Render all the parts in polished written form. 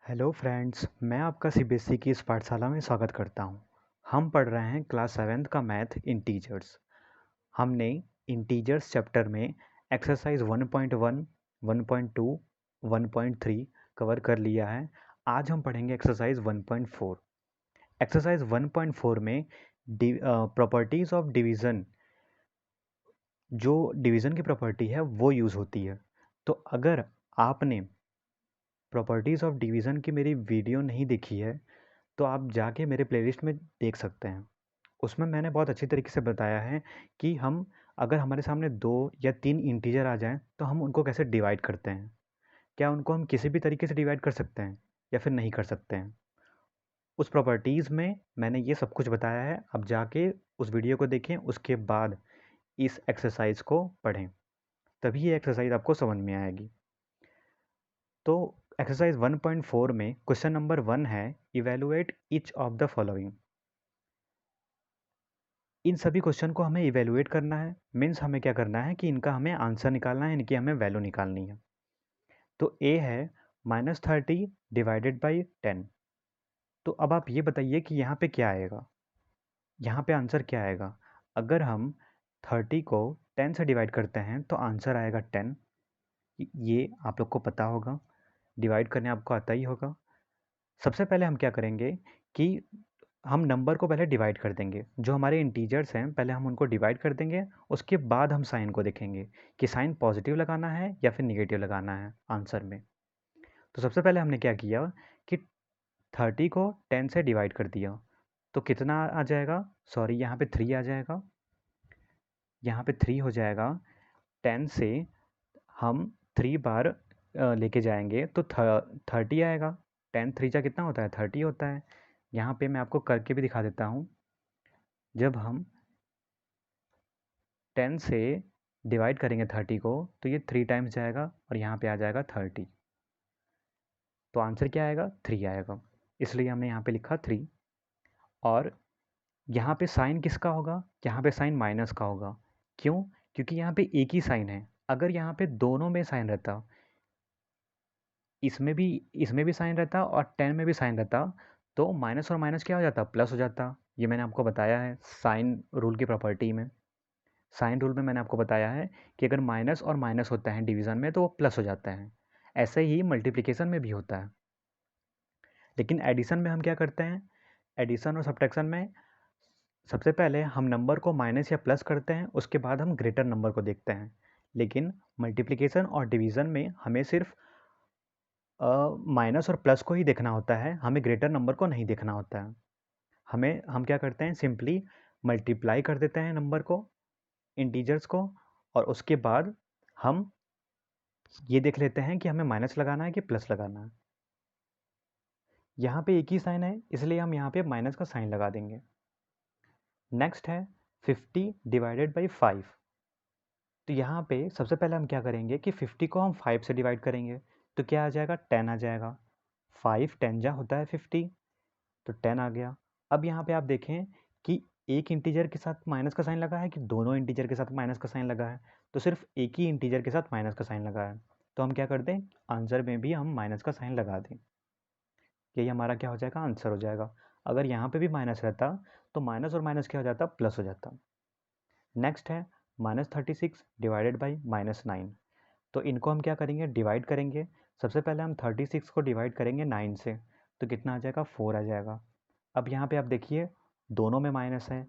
Hello friends, मैं आपका CBSE की इस पाठशाला में स्वागत करता हूं। हम पढ़ रहे हैं क्लास 7th का मैथ इंटीजर्स। हमने इंटीजर्स चैप्टर में एक्सरसाइज 1.1, 1.2, 1.3 कवर कर लिया है। आज हम पढ़ेंगे एक्सरसाइज 1.4। एक्सरसाइज 1.4 में प्रॉपर्टीज़ ऑफ डिवीज़न, जो डिवीज़न की प्रॉपर्टी है वो यूज़ होती है। तो अगर आपने प्रॉपर्टीज़ ऑफ डिवीज़न की मेरी वीडियो नहीं देखी है तो आप जाके मेरे प्लेलिस्ट में देख सकते हैं। उसमें मैंने बहुत अच्छी तरीके से बताया है कि हम अगर हमारे सामने 2 या 3 इंटीजर आ जाएँ तो हम उनको कैसे डिवाइड करते हैं। क्या उनको हम किसी भी तरीके से डिवाइड कर सकते हैं या फिर नहीं कर सकते हैं। उस प्रॉपर्टीज़ में मैंने ये सब कुछ बताया है। अब जाके उस वीडियो को देखें, उसके बाद इस एक्सरसाइज को पढ़ें, तभी ये एक्सरसाइज आपको समझ में आएगी। तो एक्सरसाइज 1.4 में क्वेश्चन नंबर 1 है, evaluate each of the following. इन सभी क्वेश्चन को हमें इवेलुएट करना है। मीन्स हमें क्या करना है कि इनका हमें आंसर निकालना है, इनकी हमें वैल्यू निकालनी है। तो ए है -30 डिवाइडेड बाई 10। तो अब आप ये बताइए कि यहाँ पे क्या आएगा, यहाँ पे आंसर क्या आएगा। अगर हम 30 को 10 से डिवाइड करते हैं तो आंसर आएगा 10। ये आप लोग को पता होगा, डिवाइड करने आपको आता ही होगा। सबसे पहले हम क्या करेंगे कि हम नंबर को पहले डिवाइड कर देंगे। जो हमारे इंटीजर्स हैं पहले हम उनको डिवाइड कर देंगे, उसके बाद हम साइन को देखेंगे कि साइन पॉजिटिव लगाना है या फिर निगेटिव लगाना है आंसर में। तो सबसे पहले हमने क्या किया कि 30 को 10 से डिवाइड कर दिया। तो कितना आ जाएगा, सॉरी यहाँ पे 3 आ जाएगा, यहाँ पे 3 हो जाएगा। 10 से हम 3 बार लेके जाएंगे तो 30 आएगा। 10 3 जा कितना होता है, 30 होता है। यहाँ पे मैं आपको करके भी दिखा देता हूँ। जब हम 10 से डिवाइड करेंगे 30 को तो ये 3 टाइम्स जाएगा और यहाँ पे आ जाएगा 30। तो आंसर क्या आएगा, 3 आएगा। इसलिए हमने यहाँ पे लिखा 3। और यहाँ पे साइन किसका होगा, यहाँ पे साइन माइनस का होगा। क्यों, क्योंकि यहाँ पे एक ही साइन है। अगर यहाँ पे दोनों में साइन रहता, इसमें भी साइन रहता और 10 में भी साइन रहता, तो माइनस और माइनस क्या हो जाता, प्लस हो जाता। ये मैंने आपको बताया है साइन रूल की प्रॉपर्टी में। साइन रूल में मैंने आपको बताया है कि अगर माइनस और माइनस होता है डिवीज़न में तो वो प्लस हो जाता है। ऐसे ही मल्टीप्लिकेशन में भी होता है। लेकिन एडिशन में हम क्या करते हैं, एडिशन और सब्ट्रैक्शन में सबसे पहले हम नंबर को माइनस या प्लस करते हैं, उसके बाद हम ग्रेटर नंबर को देखते हैं। लेकिन मल्टीप्लिकेशन और डिवीज़न में हमें सिर्फ माइनस और प्लस को ही देखना होता है, हमें ग्रेटर नंबर को नहीं देखना होता है। हम क्या करते हैं, सिंपली मल्टीप्लाई कर देते हैं नंबर को, इंटीजर्स को, और उसके बाद हम ये देख लेते हैं कि हमें माइनस लगाना है कि प्लस लगाना है। यहाँ पे एक ही साइन है इसलिए हम यहाँ पे माइनस का साइन लगा देंगे। नेक्स्ट है 50 डिवाइडेड बाई 5। तो यहाँ पे सबसे पहले हम क्या करेंगे कि 50 को हम 5 से डिवाइड करेंगे तो क्या आ जाएगा, 10 आ जाएगा। 5 10 जा होता है 50, तो 10 आ गया। अब यहाँ पे आप देखें कि एक इंटीजर के साथ माइनस का साइन लगा है कि दोनों इंटीजर के साथ माइनस का साइन लगा है, तो सिर्फ एक ही इंटीजर के साथ माइनस का साइन लगा है। तो हम क्या कर दें, आंसर में भी हम माइनस का साइन लगा दें। यही हमारा क्या हो जाएगा, आंसर हो जाएगा। अगर यहाँ पे भी माइनस रहता तो माइनस और माइनस क्या हो जाता, प्लस हो जाता। नेक्स्ट है -36 डिवाइडेड बाई -9। तो इनको हम क्या करेंगे, डिवाइड करेंगे। सबसे पहले हम 36 को डिवाइड करेंगे 9 से, तो कितना आ जाएगा, 4 आ जाएगा। अब यहाँ पे आप देखिए दोनों में माइनस है,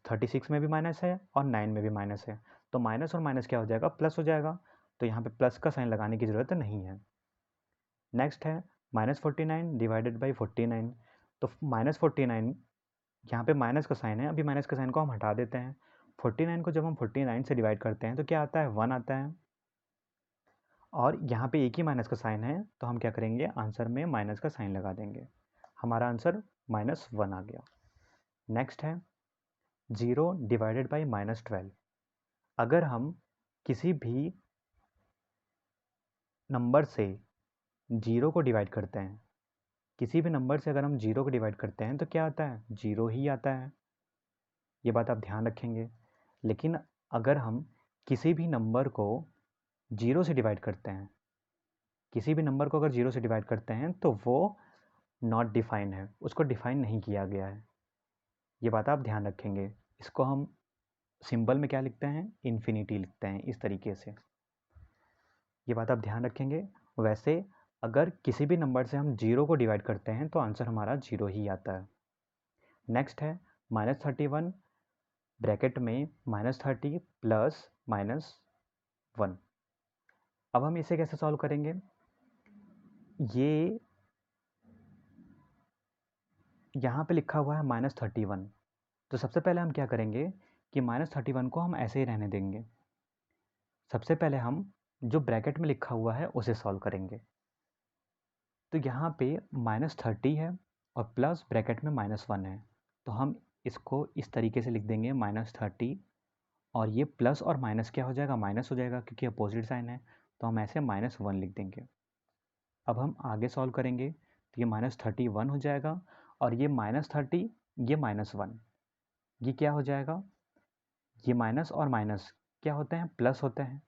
36 में भी माइनस है और 9 में भी माइनस है, तो माइनस और माइनस क्या हो जाएगा, प्लस हो जाएगा। तो यहाँ पे प्लस का साइन लगाने की ज़रूरत नहीं है। नेक्स्ट है -49 डिवाइडेड बाई 49। तो -49, यहाँ पे माइनस का साइन है, अभी माइनस का साइन को हम हटा देते हैं। 49 को जब हम 49 से डिवाइड करते हैं तो क्या आता है, 1 आता है। और यहाँ पे एक ही माइनस का साइन है तो हम क्या करेंगे, आंसर में माइनस का साइन लगा देंगे। हमारा आंसर -1 आ गया। नेक्स्ट है 0 डिवाइडेड बाई -12। अगर हम किसी भी नंबर से 0 को डिवाइड करते हैं, किसी भी नंबर से अगर हम 0 को डिवाइड करते हैं तो क्या आता है, 0 ही आता है। ये बात आप ध्यान रखेंगे। लेकिन अगर हम किसी भी नंबर को 0 से डिवाइड करते हैं, किसी भी नंबर को अगर 0 से डिवाइड करते हैं तो वो नॉट डिफाइन है, उसको डिफाइन नहीं किया गया है। ये बात आप ध्यान रखेंगे। इसको हम सिंबल में क्या लिखते हैं, इन्फिनिटी लिखते हैं इस तरीके से। ये बात आप ध्यान रखेंगे। वैसे अगर किसी भी नंबर से हम 0 को डिवाइड करते हैं तो आंसर हमारा 0 ही आता है। नेक्स्ट है -31 ब्रैकेट में -30 प्लस -1। अब हम इसे कैसे सॉल्व करेंगे? ये यहाँ पे लिखा हुआ है -31, तो सबसे पहले हम क्या करेंगे कि -31 को हम ऐसे ही रहने देंगे। सबसे पहले हम जो ब्रैकेट में लिखा हुआ है उसे सॉल्व करेंगे। तो यहाँ पे -30 है और प्लस ब्रैकेट में -1 है, तो हम इसको इस तरीके से लिख देंगे -30, और ये प्लस और माइनस क्या हो जाएगा, माइनस हो जाएगा क्योंकि अपोजिट साइन है, तो हम ऐसे -1 लिख देंगे। अब हम आगे सॉल्व करेंगे तो ये -31 हो जाएगा, और ये -30, ये -1, ये क्या हो जाएगा, ये माइनस और माइनस क्या होते हैं, प्लस होते हैं।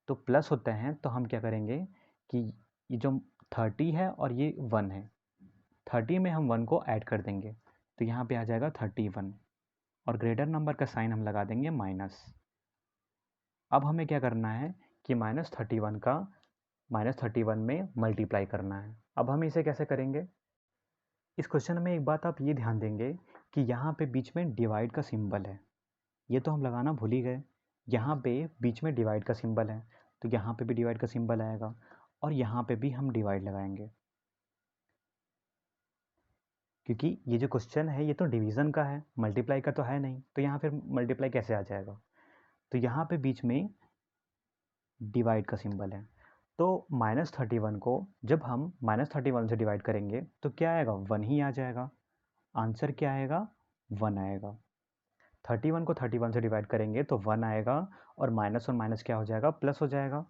तो प्लस होते हैं तो हम क्या करेंगे कि ये जो 30 है और ये 1 है, 30 में हम 1 को ऐड कर देंगे, तो यहाँ पे आ जाएगा 31, और ग्रेटर नंबर का साइन हम लगा देंगे माइनस। अब हमें क्या करना है कि -31 का -31 में मल्टीप्लाई करना है। अब हम इसे कैसे करेंगे? इस क्वेश्चन में एक बात आप ये ध्यान देंगे कि यहाँ पे बीच में डिवाइड का सिंबल है, ये तो हम लगाना भूल ही गए। यहाँ पे बीच में डिवाइड का सिंबल है, तो यहाँ पे भी डिवाइड का सिंबल आएगा, और यहाँ पे भी हम डिवाइड लगाएंगे, क्योंकि ये जो क्वेश्चन है ये तो डिवीज़न का है, मल्टीप्लाई का तो है नहीं, तो यहाँ फिर मल्टीप्लाई कैसे आ जाएगा? तो यहाँ पे बीच में डिवाइड का सिंबल है, तो -31 को जब हम -31 से डिवाइड करेंगे तो क्या आएगा, 1 ही आ जाएगा। आंसर क्या आएगा, 1 आएगा। 31 को 31 से डिवाइड करेंगे तो 1 आएगा, और माइनस क्या हो जाएगा, प्लस हो जाएगा।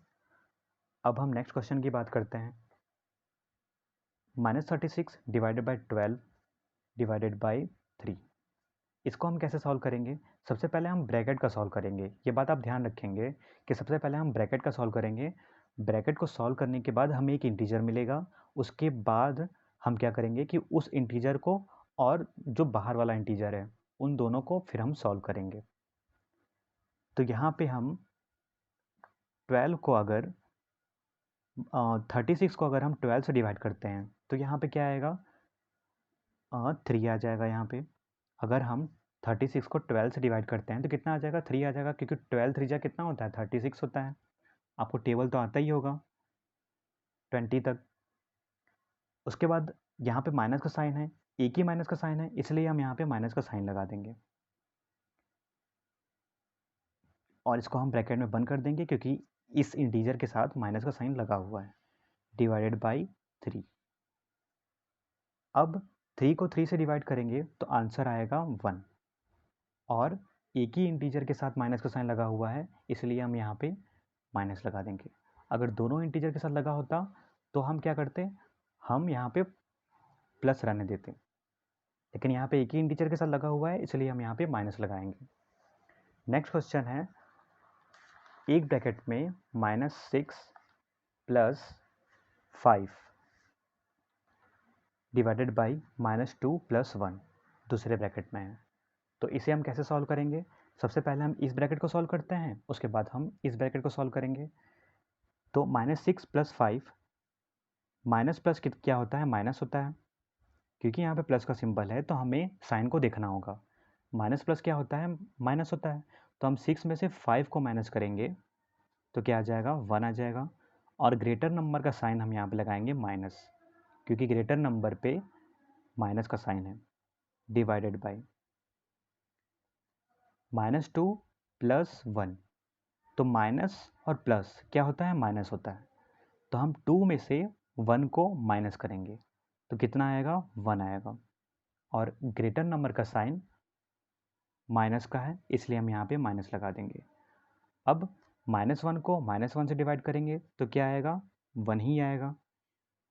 अब हम नेक्स्ट क्वेश्चन की बात करते हैं। -36 डिवाइडेड बाई 12 डिवाइडेड बाई 3, इसको हम कैसे सॉल्व करेंगे? सबसे पहले हम ब्रैकेट का सॉल्व करेंगे। ये बात आप ध्यान रखेंगे कि सबसे पहले हम ब्रैकेट का सॉल्व करेंगे। ब्रैकेट को सॉल्व करने के बाद हमें एक इंटीजर मिलेगा, उसके बाद हम क्या करेंगे कि उस इंटीजर को और जो बाहर वाला इंटीजर है उन दोनों को फिर हम सॉल्व करेंगे। तो यहाँ पे हम 12 को अगर 36 को अगर हम 12 से डिवाइड करते हैं तो यहाँ पे क्या आएगा, 3 आ जाएगा यहाँ पे। अगर हम 36 को 12 से डिवाइड करते हैं तो कितना आ जाएगा, 3 आ जाएगा, क्योंकि 12 3 जा कितना होता है, 36 होता है। आपको टेबल तो आता ही होगा 20 तक। उसके बाद यहाँ पे माइनस का साइन है, एक ही माइनस का साइन है, इसलिए हम यहाँ पे माइनस का साइन लगा देंगे, और इसको हम ब्रैकेट में बंद कर देंगे क्योंकि इस इंटीजर के साथ माइनस का साइन लगा हुआ है, डिवाइडेड बाई 3। अब 3 को 3 से डिवाइड करेंगे तो आंसर आएगा 1, और एक ही इंटीजर के साथ माइनस का साइन लगा हुआ है, इसलिए हम यहाँ पे माइनस लगा देंगे। अगर दोनों इंटीजर के साथ लगा होता तो हम क्या करते, हम यहाँ पे प्लस रहने देते, लेकिन यहाँ पे एक ही इंटीजर के साथ लगा हुआ है इसलिए हम यहाँ पे माइनस लगाएंगे। नेक्स्ट क्वेश्चन है, एक ब्रैकेट में -6 प्लस 5 डिवाइडेड बाई -2 प्लस 1 दूसरे ब्रैकेट में है। तो इसे हम कैसे सॉल्व करेंगे? सबसे पहले हम इस ब्रैकेट को सॉल्व करते हैं, उसके बाद हम इस ब्रैकेट को सॉल्व करेंगे। तो -6 प्लस 5, माइनस प्लस क्या होता है, माइनस होता है, क्योंकि यहाँ पे प्लस का सिंबल है तो हमें साइन को देखना होगा। माइनस प्लस क्या होता है, माइनस होता है, तो हम 6 में से 5 को माइनस करेंगे तो क्या आ जाएगा, 1 आ जाएगा, और ग्रेटर नंबर का साइन हम यहाँ पे लगाएंगे माइनस, क्योंकि ग्रेटर नंबर पे माइनस का साइन है, डिवाइडेड बाई -2 प्लस 1। तो माइनस और प्लस क्या होता है, माइनस होता है, तो हम 2 में से 1 को माइनस करेंगे तो कितना आएगा, 1 आएगा, और ग्रेटर नंबर का साइन माइनस का है इसलिए हम यहाँ पे माइनस लगा देंगे। अब -1 को -1 से डिवाइड करेंगे तो क्या आएगा, 1 ही आएगा।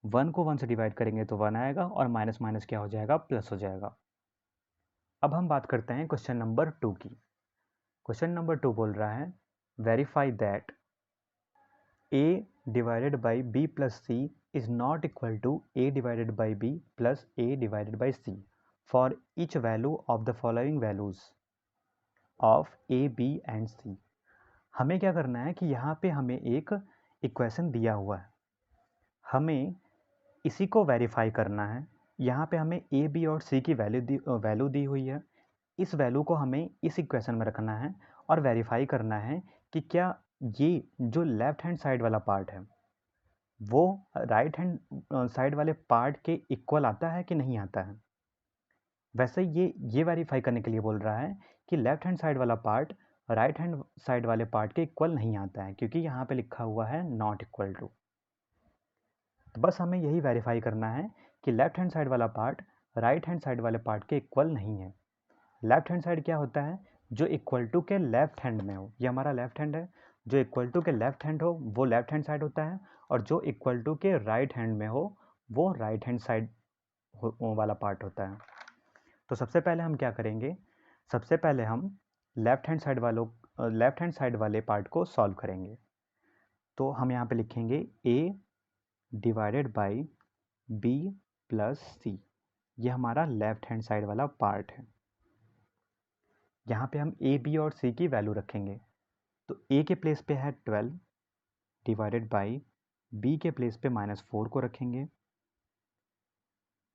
1 को 1 से डिवाइड करेंगे तो 1 आएगा, और माइनस माइनस क्या हो जाएगा, प्लस हो जाएगा। अब हम बात करते हैं क्वेश्चन नंबर 2 की। क्वेश्चन नंबर 2 बोल रहा है, verify that a divided by B plus c is not equal to a divided by B plus a divided by c for each value of the following values of a b and c. हमें क्या करना है कि यहाँ पे हमें एक equation दिया हुआ है, हमें इसी को वेरीफाई करना है। यहाँ पे हमें ए बी और सी की वैल्यू दी हुई है। इस वैल्यू को हमें इस इक्वेशन में रखना है और वेरीफाई करना है कि क्या ये जो लेफ्ट हैंड साइड वाला पार्ट है वो राइट हैंड साइड वाले पार्ट के इक्वल आता है कि नहीं आता है। वैसे ये वेरीफाई करने के लिए बोल रहा है कि लेफ्ट हैंड साइड वाला पार्ट राइट हैंड साइड वाले पार्ट के इक्वल नहीं आता है, क्योंकि यहाँ पे लिखा हुआ है नॉट इक्वल टू। तो बस हमें यही वेरीफाई करना है कि लेफ्ट हैंड साइड वाला पार्ट राइट हैंड साइड वाले पार्ट के इक्वल नहीं है। लेफ्ट हैंड साइड क्या होता है, जो इक्वल टू के लेफ्ट हैंड में हो। ये हमारा लेफ्ट हैंड है, जो इक्वल टू के लेफ्ट हैंड हो वो लेफ्ट हैंड साइड होता है, और जो इक्वल टू के राइट हैंड में हो वो राइट हैंड साइड वाला पार्ट होता है। तो सबसे पहले हम क्या करेंगे, सबसे पहले हम लेफ्ट हैंड साइड वाले पार्ट को सॉल्व करेंगे। तो हम यहाँ पे लिखेंगे a divided by B plus c, ये हमारा लेफ्ट हैंड साइड वाला पार्ट है। यहाँ पे हम a b और c की वैल्यू रखेंगे। तो a के प्लेस पे है 12 डिवाइडेड बाई b के प्लेस पे -4 को रखेंगे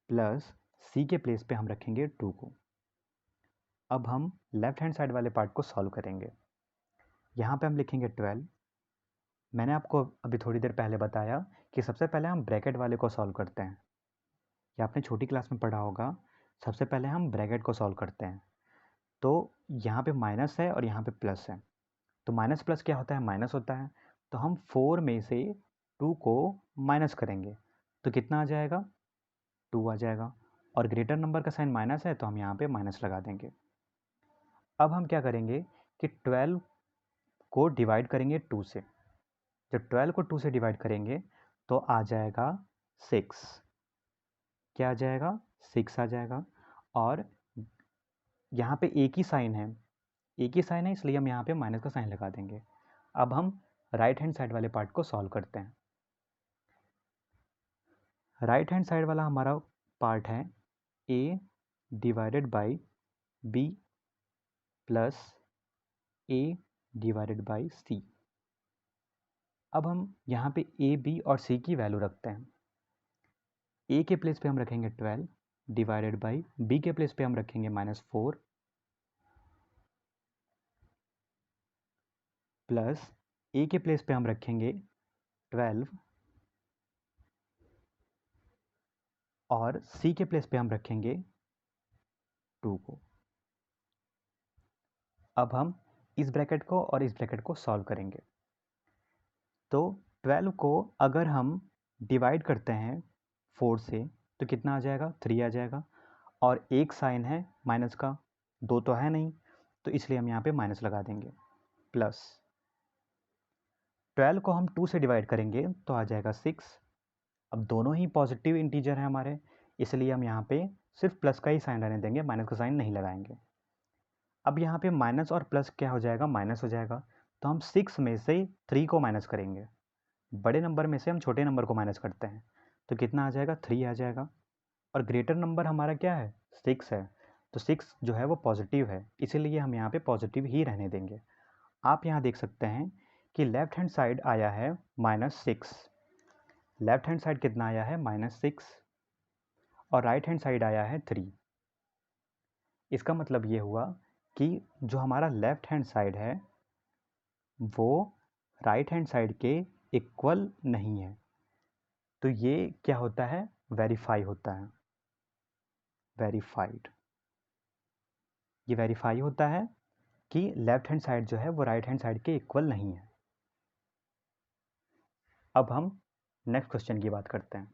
प्लस c के प्लेस पे हम रखेंगे 2 को। अब हम लेफ्ट हैंड साइड वाले पार्ट को सॉल्व करेंगे। यहाँ पे हम लिखेंगे 12। मैंने आपको अभी थोड़ी देर पहले बताया कि सबसे पहले हम ब्रैकेट वाले को सॉल्व करते हैं। ये आपने छोटी क्लास में पढ़ा होगा, सबसे पहले हम ब्रैकेट को सॉल्व करते हैं। तो यहाँ पे माइनस है और यहाँ पे प्लस है, तो माइनस प्लस क्या होता है, माइनस होता है। तो हम 4 में से 2 को माइनस करेंगे तो कितना आ जाएगा, 2 आ जाएगा। और ग्रेटर नंबर का साइन माइनस है तो हम यहाँ पे माइनस लगा देंगे। अब हम क्या करेंगे कि 12 को डिवाइड करेंगे 2 से। जब 12 को 2 से डिवाइड करेंगे तो आ जाएगा 6। क्या आ जाएगा, 6 आ जाएगा। और यहाँ पे एक ही साइन है, एक ही साइन है, इसलिए हम यहाँ पे माइनस का साइन लगा देंगे। अब हम राइट हैंड साइड वाले पार्ट को सॉल्व करते हैं। राइट हैंड साइड वाला हमारा पार्ट है a divided by b plus a divided by c। अब हम यहाँ पे a b और c की वैल्यू रखते हैं। a के प्लेस पे हम रखेंगे 12 डिवाइडेड बाई b के प्लेस पे हम रखेंगे -4 प्लस a के प्लेस पे हम रखेंगे 12 और c के प्लेस पे हम रखेंगे 2 को। अब हम इस ब्रैकेट को और इस ब्रैकेट को सॉल्व करेंगे। तो 12 को अगर हम डिवाइड करते हैं 4 से तो कितना आ जाएगा, 3 आ जाएगा। और एक साइन है माइनस का, 2 तो है नहीं, तो इसलिए हम यहाँ पे माइनस लगा देंगे। प्लस 12 को हम 2 से डिवाइड करेंगे तो आ जाएगा 6। अब दोनों ही पॉजिटिव इंटीजर हैं हमारे, इसलिए हम यहाँ पे सिर्फ प्लस का ही साइन रहने देंगे, माइनस का साइन नहीं लगाएंगे। अब यहाँ पे माइनस और प्लस क्या हो जाएगा, माइनस हो जाएगा। तो हम 6 में से 3 को माइनस करेंगे, बड़े नंबर में से हम छोटे नंबर को माइनस करते हैं, तो कितना आ जाएगा, 3 आ जाएगा। और ग्रेटर नंबर हमारा क्या है, 6 है, तो 6 जो है वो पॉजिटिव है, इसीलिए हम यहाँ पे पॉजिटिव ही रहने देंगे। आप यहाँ देख सकते हैं कि लेफ्ट हैंड साइड आया है -6, लेफ्ट हैंड साइड कितना आया है, -6, और राइट हैंड साइड आया है 3। इसका मतलब ये हुआ कि जो हमारा लेफ्ट हैंड साइड है वो राइट हैंड साइड के इक्वल नहीं है। तो ये क्या होता है, वेरीफाई होता है, वेरीफाइड। ये वेरीफाई होता है कि लेफ्ट हैंड साइड जो है वो राइट हैंड साइड के इक्वल नहीं है। अब हम नेक्स्ट क्वेश्चन की बात करते हैं।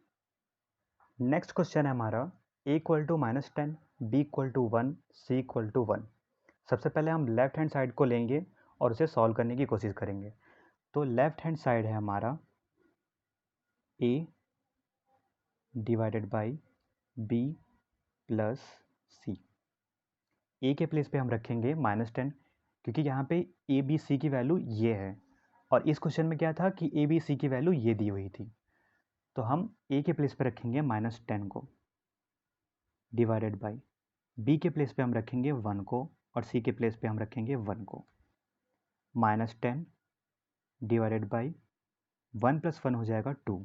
नेक्स्ट क्वेश्चन है हमारा a = -10, b = 1, c = 1। सबसे पहले हम लेफ्ट हैंड साइड को लेंगे और उसे सॉल्व करने की कोशिश करेंगे। तो लेफ्ट हैंड साइड है हमारा a divided by b plus c। a के प्लेस पे हम रखेंगे -10, क्योंकि यहाँ पे a b c की वैल्यू ये है, और इस क्वेश्चन में क्या था कि ए बी सी की वैल्यू ये दी हुई थी, तो हम ए के प्लेस पे रखेंगे -10 को, डिवाइडेड बाई बी के प्लेस पे हम रखेंगे 1 को, और सी के प्लेस पे हम रखेंगे 1 को, -10 डिवाइडेड बाई 1 + 1 हो जाएगा 2।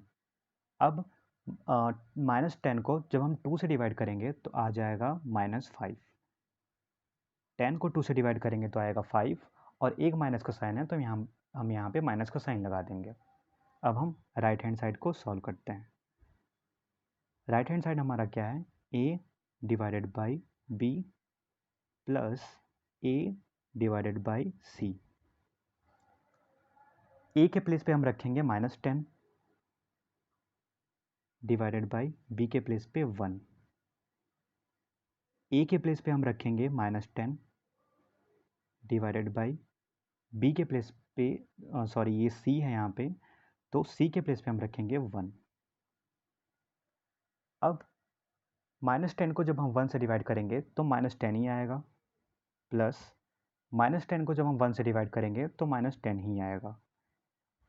अब -10 को जब हम 2 से डिवाइड करेंगे तो आ जाएगा -5। 10 को 2 से डिवाइड करेंगे तो आएगा 5, और एक माइनस का साइन है तो हम यहाँ पे माइनस का साइन लगा देंगे। अब हम राइट हैंड साइड को सॉल्व करते हैं। राइट हैंड साइड हमारा क्या है, a divided by B plus a divided by C. a के प्लेस पे हम रखेंगे -10 डिवाइडेड बाई बी के प्लेस पे 1। a के प्लेस पे हम रखेंगे -10 डिवाइडेड बाई बी के प्लेस पे, सॉरी ये c है यहाँ पे, तो c के प्लेस पे हम रखेंगे 1। अब -10 को जब हम 1 से डिवाइड करेंगे तो -10 ही आएगा, प्लस -10 को जब हम 1 से डिवाइड करेंगे तो -10 ही आएगा।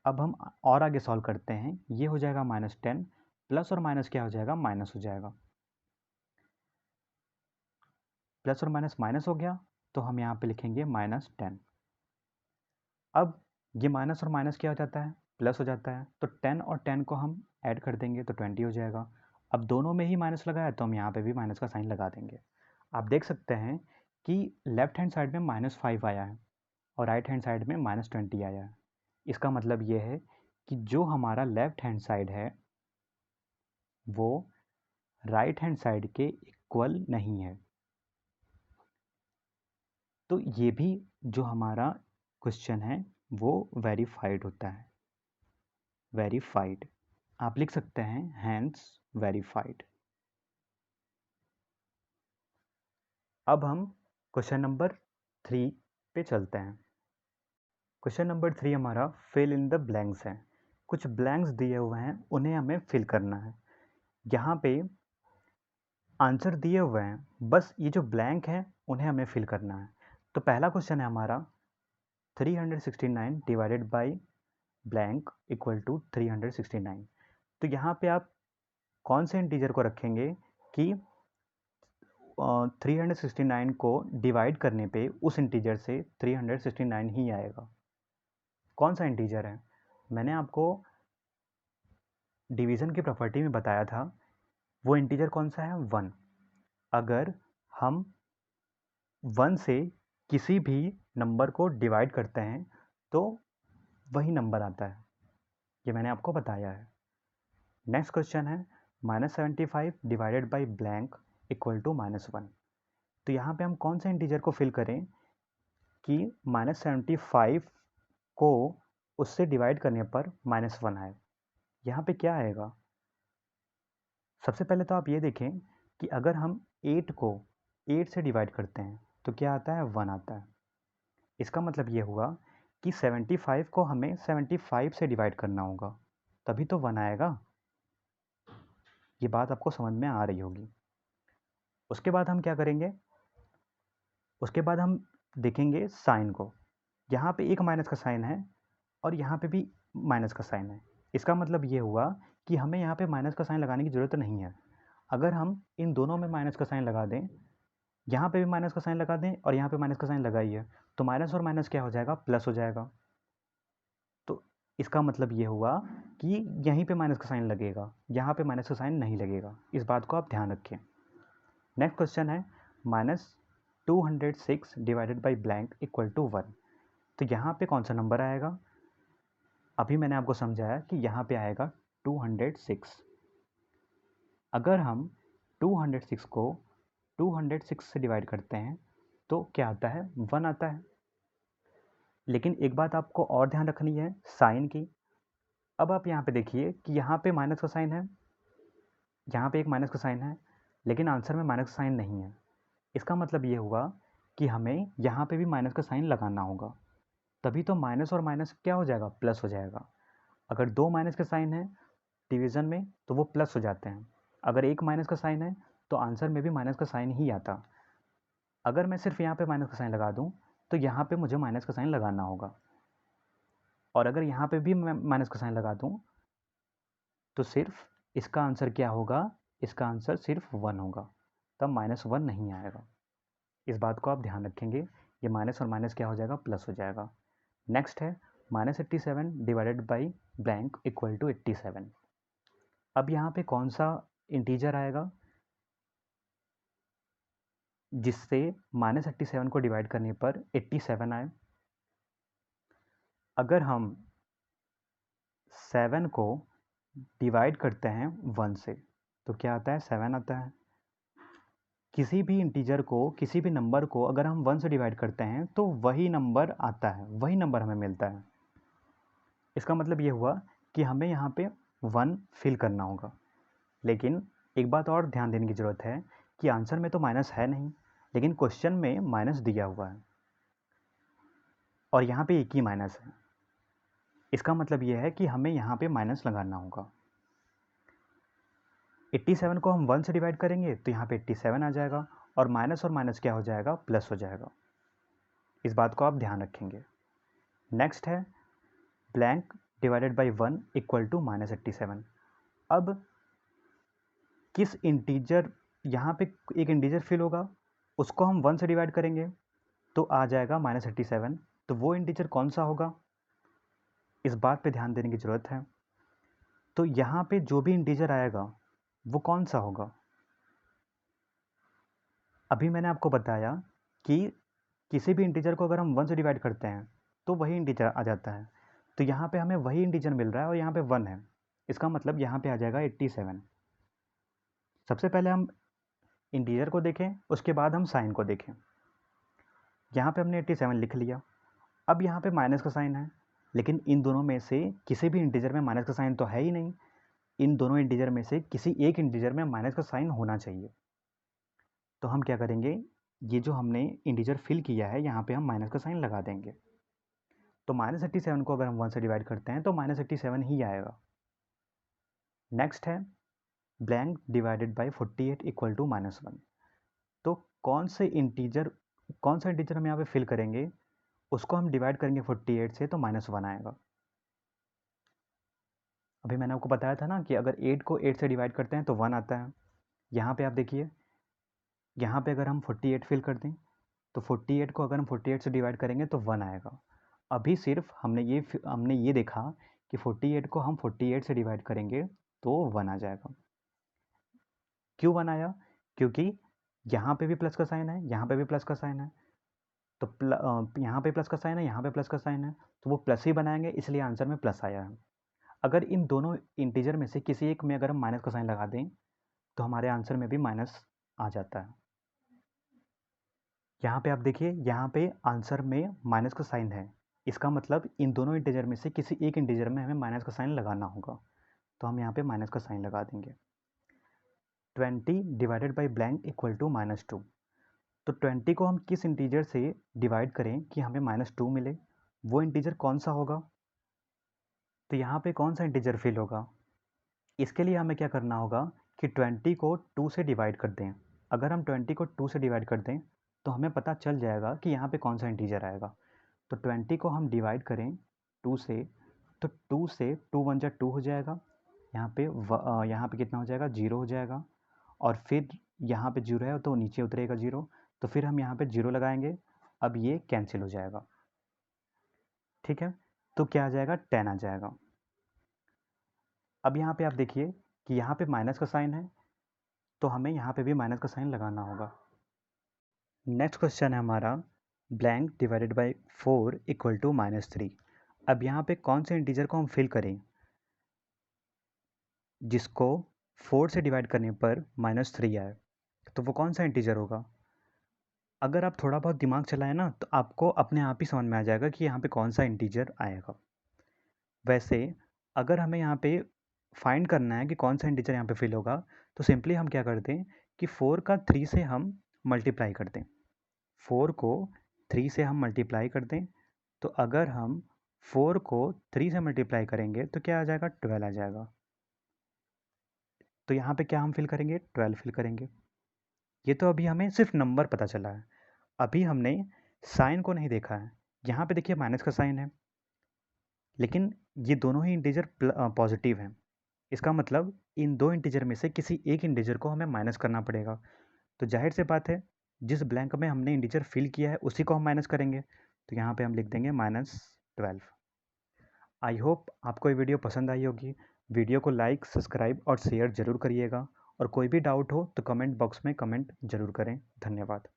अब हम और आगे सॉल्व करते हैं, ये हो जाएगा -10, प्लस और माइनस क्या हो जाएगा, माइनस हो जाएगा। प्लस और माइनस माइनस हो गया, तो हम यहाँ पे लिखेंगे -10। अब ये माइनस और माइनस क्या हो जाता है, प्लस हो जाता है, तो 10 और 10 को हम ऐड कर देंगे तो 20 हो जाएगा। अब दोनों में ही माइनस लगा है तो हम यहाँ पे भी माइनस का साइन लगा देंगे। आप देख सकते हैं कि लेफ्ट हैंड साइड में -5 आया है और राइट हैंड साइड में -20 आया है। इसका मतलब ये है कि जो हमारा लेफ्ट हैंड साइड है वो राइट हैंड साइड के इक्वल नहीं है। तो ये भी जो हमारा क्वेश्चन है वो वेरीफाइड होता है, वेरीफाइड। आप लिख सकते हैं हैंस वेरीफाइड। अब हम क्वेश्चन नंबर 3 पे चलते हैं। क्वेश्चन नंबर 3 हमारा फिल इन द ब्लैंक्स है। कुछ ब्लैंक्स दिए हुए हैं, उन्हें हमें फिल करना है। यहाँ पे आंसर दिए हुए हैं, बस ये जो ब्लैंक है उन्हें हमें फिल करना है। तो पहला क्वेश्चन है हमारा 369 divided by blank equal to 369। तो यहाँ पे आप कौन से इंटीजर को रखेंगे कि 369 को डिवाइड करने पे उस इंटीजर से 369 ही आएगा। कौन सा इंटीजर है, मैंने आपको डिवीज़न की प्रॉपर्टी में बताया था, वो इंटीजर कौन सा है, 1। अगर हम 1 से किसी भी नंबर को डिवाइड करते हैं तो वही नंबर आता है, ये मैंने आपको बताया है। नेक्स्ट क्वेश्चन है -75 divided by blank equal to -1। तो यहाँ पे हम कौन से इंटीजर को फिल करें कि -75 को उससे डिवाइड करने पर -1 आए। यहाँ पे क्या आएगा, सबसे पहले तो आप ये देखें कि अगर हम 8 को 8 से डिवाइड करते हैं तो क्या आता है, 1 आता है। इसका मतलब ये हुआ कि 75 को हमें 75 से डिवाइड करना होगा, तभी तो 1 आएगा। ये बात आपको समझ में आ रही होगी। उसके बाद हम क्या करेंगे, उसके बाद हम देखेंगे साइन को। यहाँ पे एक माइनस का साइन है और यहाँ पे भी माइनस का साइन है। इसका मतलब ये हुआ कि हमें यहाँ पे माइनस का साइन लगाने की ज़रूरत नहीं है। अगर हम इन दोनों में माइनस का साइन लगा दें, यहाँ पे भी माइनस का साइन लगा दें और यहाँ पे माइनस का साइन लगाइए, तो माइनस और माइनस क्या हो जाएगा, प्लस हो जाएगा। तो इसका मतलब ये हुआ कि यहीं पे माइनस का साइन लगेगा, यहाँ पे माइनस का साइन नहीं लगेगा। इस बात को आप ध्यान रखें। नेक्स्ट क्वेश्चन है -206 divided by blank equal to 1। तो यहाँ पे कौन सा नंबर आएगा, अभी मैंने आपको समझाया कि यहाँ पे आएगा 206। अगर हम 206 को 206 से डिवाइड करते हैं तो क्या आता है, 1 आता है। लेकिन एक बात आपको और ध्यान रखनी है साइन की। अब आप यहाँ पे देखिए कि यहाँ पे माइनस का साइन है, यहाँ पे एक माइनस का साइन है, लेकिन आंसर में माइनस का साइन नहीं है। इसका मतलब ये हुआ कि हमें यहाँ पे भी माइनस का साइन लगाना होगा, तभी तो माइनस और माइनस क्या हो जाएगा, प्लस हो जाएगा। अगर दो माइनस के साइन है डिवीज़न में तो वो प्लस हो जाते हैं, अगर एक माइनस का साइन है तो आंसर में भी माइनस का साइन ही आता। अगर मैं सिर्फ यहाँ पे माइनस का साइन लगा दूँ तो यहाँ पे मुझे माइनस का साइन लगाना होगा। और अगर यहाँ पे भी मैं माइनस का साइन लगा दूँ तो सिर्फ इसका आंसर क्या होगा, इसका आंसर सिर्फ 1 होगा, तब -1 नहीं आएगा। इस बात को आप ध्यान रखेंगे, ये माइनस और माइनस क्या हो जाएगा, प्लस हो जाएगा। नेक्स्ट है -87 divided by blank equal to 87। अब यहाँ पे कौन सा इंटीजर आएगा जिससे -87 को डिवाइड करने पर 87 आए? अगर हम 7 को डिवाइड करते हैं 1 से तो क्या आता है, 7 आता है। किसी भी इंटीजर को, किसी भी नंबर को अगर हम 1 से डिवाइड करते हैं तो वही नंबर आता है, वही नंबर हमें मिलता है। इसका मतलब ये हुआ कि हमें यहाँ पे 1 फिल करना होगा। लेकिन एक बात और ध्यान देने की ज़रूरत है कि आंसर में तो माइनस है नहीं, लेकिन क्वेश्चन में माइनस दिया हुआ है और यहाँ पे एक ही माइनस है। इसका मतलब ये है कि हमें यहाँ पे माइनस लगाना होगा। 87 को हम 1 से डिवाइड करेंगे तो यहाँ पे 87 आ जाएगा और माइनस क्या हो जाएगा, प्लस हो जाएगा। इस बात को आप ध्यान रखेंगे। नेक्स्ट है blank divided by 1 equal to -87। अब किस इंटीजर, यहाँ पे एक इंटीजर फिल होगा, उसको हम 1 से डिवाइड करेंगे तो आ जाएगा -87। तो वो इंटीजर कौन सा होगा, इस बात पे ध्यान देने की ज़रूरत है। तो यहाँ पे जो भी इंटीजर आएगा वो कौन सा होगा? अभी मैंने आपको बताया कि किसी भी इंटीजर को अगर हम 1 से डिवाइड करते हैं तो वही इंटीजर आ जाता है। तो यहाँ पे हमें वही इंटीजर मिल रहा है और यहाँ पे 1 है। इसका मतलब यहाँ पे आ जाएगा 87। सबसे पहले हम इंटीजर को देखें, उसके बाद हम साइन को देखें। यहाँ पे हमने 87 लिख लिया। अब यहाँ पे माइनस का साइन है, लेकिन इन दोनों में से किसी भी इंटीजर में माइनस का साइन तो है ही नहीं। इन दोनों इंटीजर में से किसी एक इंटीजर में माइनस का साइन होना चाहिए। तो हम क्या करेंगे, ये जो हमने इंटीजर फिल किया है यहाँ पे हम माइनस का साइन लगा देंगे। तो -87 को अगर हम 1 से डिवाइड करते हैं तो -87 ही आएगा। नेक्स्ट है blank divided by 48 equal to -1। तो कौन सा इंटीजर हम यहाँ पे फिल करेंगे, उसको हम डिवाइड करेंगे 48 से तो -1 आएगा। अभी मैंने आपको बताया था ना कि अगर 8 को 8 से डिवाइड करते हैं तो 1 आता है। यहाँ पे आप देखिए, यहाँ पे अगर हम 48 फिल कर दें तो 48 को अगर हम 48 से डिवाइड करेंगे तो 1 आएगा। अभी सिर्फ हमने ये देखा कि 48 को हम 48 से डिवाइड करेंगे तो 1 आ जाएगा। क्यों 1 आया? क्योंकि यहाँ पे भी प्लस का साइन है, यहाँ पे भी प्लस का साइन है। तो यहाँ पे प्लस का साइन है, यहाँ पे प्लस का साइन है, तो वो प्लस ही बनाएंगे, इसलिए आंसर में प्लस आया है। अगर इन दोनों इंटीजर में से किसी एक में अगर हम माइनस का साइन लगा दें तो हमारे आंसर में भी माइनस आ जाता है। यहाँ पे आप देखिए, यहाँ पे आंसर में माइनस का साइन है। इसका मतलब इन दोनों इंटीजर में से किसी एक इंटीजर में हमें माइनस का साइन लगाना होगा। तो हम यहाँ पे माइनस का साइन लगा देंगे। 20 divided by blank equal to -2। तो 20 को हम किस इंटीजर से डिवाइड करें कि हमें -2 मिले, वो इंटीजर कौन सा होगा? तो यहाँ पे कौन सा इंटीजर फिल होगा? इसके लिए हमें क्या करना होगा कि 20 को 2 से डिवाइड कर दें। अगर हम 20 को 2 से डिवाइड कर दें तो हमें पता चल जाएगा कि यहाँ पे कौन सा इंटीजर आएगा। तो 20 को हम डिवाइड करें 2 से, तो 2 से 2 1 जा 2 हो जाएगा। यहाँ पे कितना हो जाएगा, 0 हो जाएगा। और फिर यहाँ पे 0 है तो नीचे उतरेगा 0, तो फिर हम यहाँ पे 0 लगाएंगे। अब ये कैंसिल हो जाएगा, ठीक है। तो क्या आ जाएगा, 10 आ जाएगा। अब यहाँ पे आप देखिए कि यहाँ पे माइनस का साइन है, तो हमें यहाँ पे भी माइनस का साइन लगाना होगा। नेक्स्ट क्वेश्चन है हमारा blank divided by 4 equal to -3। अब यहाँ पे कौन से इंटीजर को हम फिल करें जिसको 4 से डिवाइड करने पर -3 आए, तो वो कौन सा इंटीजर होगा? अगर आप थोड़ा बहुत दिमाग चलाएं ना तो आपको अपने आप ही समझ में आ जाएगा कि यहाँ पे कौन सा इंटीजर आएगा। वैसे अगर हमें यहाँ पे फाइंड करना है कि कौन सा इंटीजर यहाँ पे फिल होगा, तो सिंपली हम क्या करते हैं कि 4 का 3 से हम मल्टीप्लाई कर दें। 4 को 3 से हम मल्टीप्लाई कर दें, तो अगर हम 4 को 3 से मल्टीप्लाई करेंगे तो क्या आ जाएगा, 12 आ जाएगा। तो यहाँ पे क्या हम फिल करेंगे, 12 फिल करेंगे। ये तो अभी हमें सिर्फ नंबर पता चला है, अभी हमने साइन को नहीं देखा है। यहाँ पे देखिए माइनस का साइन है, लेकिन ये दोनों ही इंटीजर पॉजिटिव हैं। इसका मतलब इन दो इंटीजर में से किसी एक इंटीजर को हमें माइनस करना पड़ेगा। तो जाहिर सी बात है, जिस ब्लैंक में हमने इंटीजर फिल किया है उसी को हम माइनस करेंगे। तो यहाँ पे हम लिख देंगे -12। आई होप आपको ये वीडियो पसंद आई होगी। वीडियो को लाइक, सब्सक्राइब और शेयर ज़रूर करिएगा, और कोई भी डाउट हो तो कमेंट बॉक्स में कमेंट ज़रूर करें। धन्यवाद।